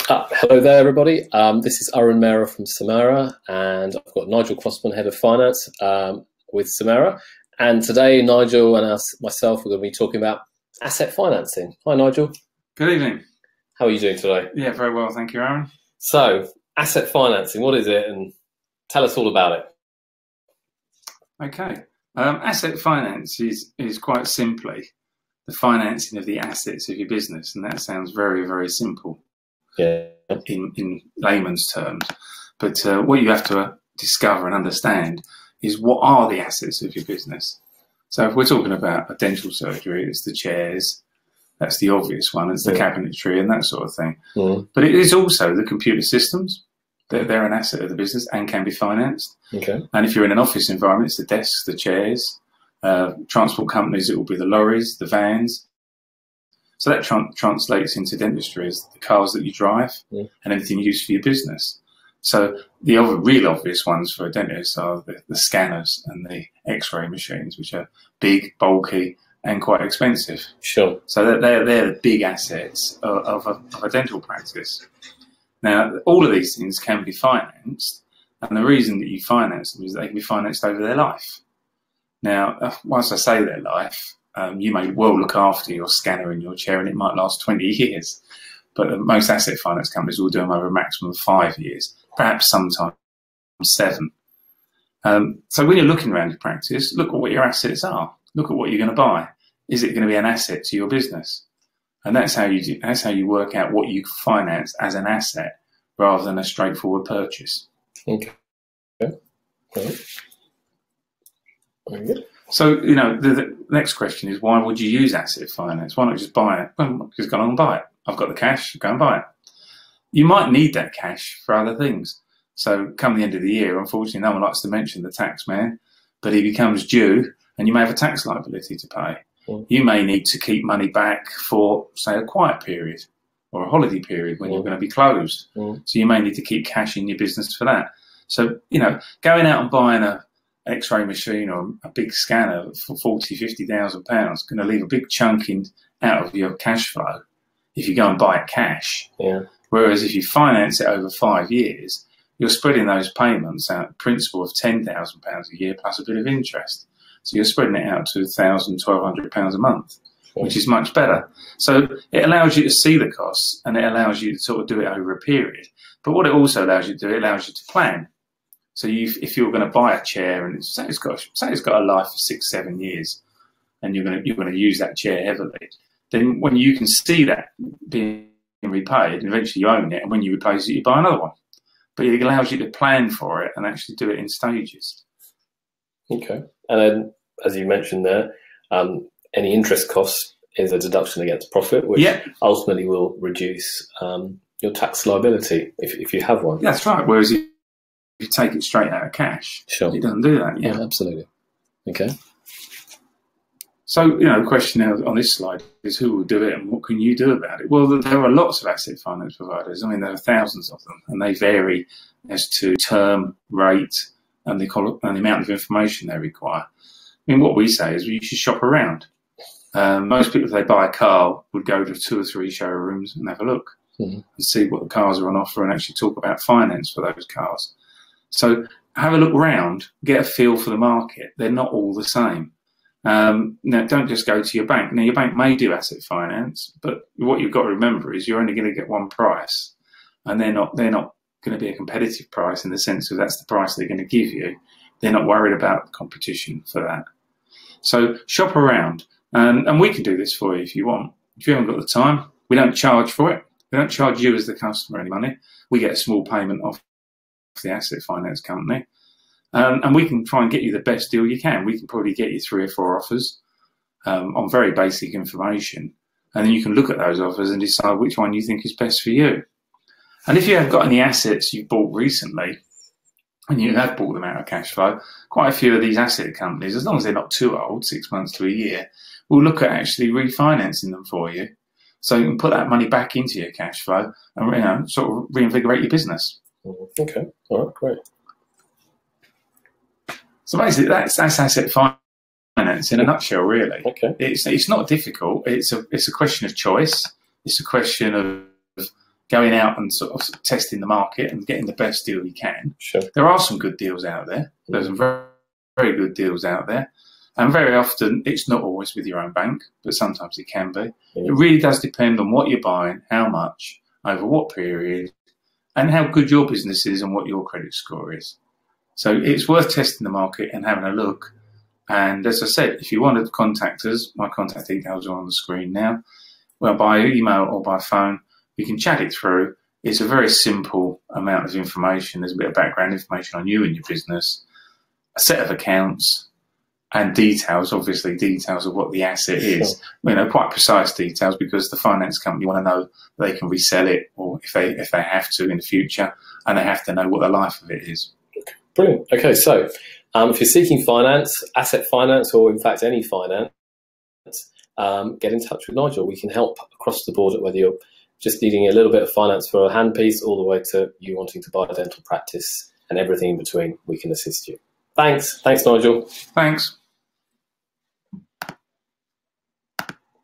Hello there, everybody. This is Arun Mehra from Samera, and I've got Nigel Crossman, Head of Finance with Samera. And today, Nigel and myself, we're going to be talking about asset financing. Hi, Nigel. Good evening. How are you doing today? Yeah, very well, thank you, Arun. So, asset financing, what is it? And tell us all about it. Okay. Asset finance is quite simply the financing of the assets of your business, and that sounds very, very simple. Yeah. In layman's terms, but what you have to discover and understand is what are the assets of your business. So if we're talking about a dental surgery, it's the chairs, that's the obvious one, it's the cabinetry and that sort of thing. But it is also the computer systems. They're an asset of the business and can be financed. Okay. And if you're in an office environment, it's the desks, the chairs. Transport companies, it will be the lorries, the vans. So that translates into dentistry as the cars that you drive and anything used for your business. So the real obvious ones for a dentist are the scanners and the X-ray machines, which are big, bulky, and quite expensive. Sure. So they're the big assets of a dental practice. Now, all of these things can be financed, and the reason that you finance them is they can be financed over their life. Now, once I say their life, you may well look after your scanner in your chair and it might last 20 years, but most asset finance companies will do them over a maximum of 5 years, perhaps sometimes 7. So when you're looking around your practice, look at what your assets are. Look at what you're going to buy. Is it going to be an asset to your business? And that's how you work out what you finance as an asset rather than a straightforward purchase. Okay. Very good. So, you know, the next question is, why would you use asset finance? Why not just buy it? Well, just go along and buy it. I've got the cash, go and buy it. You might need that cash for other things. So come the end of the year, unfortunately, no one likes to mention the tax man, but he becomes due and you may have a tax liability to pay. You may need to keep money back for, say, a quiet period or a holiday period when you're going to be closed. So you may need to keep cash in your business for that. So, you know, going out and buying an X-ray machine or a big scanner for £40,000–50,000 is going to leave a big chunk out of your cash flow if you go and buy it cash. Whereas if you finance it over 5 years, you're spreading those payments out, principal of £10,000 a year plus a bit of interest. So you're spreading it out to £1,200 a month, which is much better. So it allows you to see the costs and it allows you to sort of do it over a period. But what it also allows you to do, it allows you to plan. So if you're going to buy a chair and say it's got a life of 6–7 years, and you're going to use that chair heavily, then when you can see that being repaid, and eventually you own it, and when you replace it, you buy another one. But it allows you to plan for it and actually do it in stages. Okay. And then, as you mentioned there, any interest cost is a deduction against profit, which ultimately will reduce your tax liability if you have one. That's right. Whereas if you take it straight out of cash, it doesn't do that. Yeah, absolutely. Okay. So, you know, the question now on this slide is who will do it and what can you do about it? Well, there are lots of asset finance providers. I mean, there are thousands of them, and they vary as to term, rate, and the amount of information they require. I mean, what we say is you should shop around. Most people, if they buy a car, would go to 2 or 3 showrooms and have a look and see what the cars are on offer and actually talk about finance for those cars. So have a look round, get a feel for the market. They're not all the same. Now, don't just go to your bank. Now, your bank may do asset finance, but what you've got to remember is you're only going to get one price, and they're not going to be a competitive price in the sense of that's the price they're going to give you. They're not worried about competition for that. So shop around, and we can do this for you if you want. If you haven't got the time, we don't charge for it. We don't charge you as the customer any money. We get a small payment off the asset finance company. And we can try and get you the best deal you can. We can probably get you 3 or 4 offers on very basic information. And then you can look at those offers and decide which one you think is best for you. And if you have got any assets you've bought recently, and you have bought them out of cash flow, quite a few of these asset companies, as long as they're not too old, 6 months to a year, will look at actually refinancing them for you. So you can put that money back into your cash flow and, you know, sort of reinvigorate your business. Okay, all right, great. So basically, that's asset finance in a nutshell, really. Okay. It's not difficult. It's a question of choice. It's a question of going out and sort of testing the market and getting the best deal you can. Sure. There are some good deals out there. There's some very, very good deals out there. And very often, it's not always with your own bank, but sometimes it can be. Yeah. It really does depend on what you're buying, how much, over what period, and how good your business is and what your credit score is. So it's worth testing the market and having a look. And as I said, if you want to contact us, my contact details are on the screen now. Well, by email or by phone, we can chat it through. It's a very simple amount of information. There's a bit of background information on you and your business, a set of accounts, and details, obviously details of what the asset is. You know, quite precise details, because the finance company want to know they can resell it, or if they have to in the future, and they have to know what the life of it is. Brilliant. Okay, so if you're seeking finance, asset finance, or in fact any finance, get in touch with Nigel. We can help across the board, whether you're just needing a little bit of finance for a handpiece, all the way to you wanting to buy a dental practice, and everything in between. We can assist you. Thanks, Nigel. Thanks.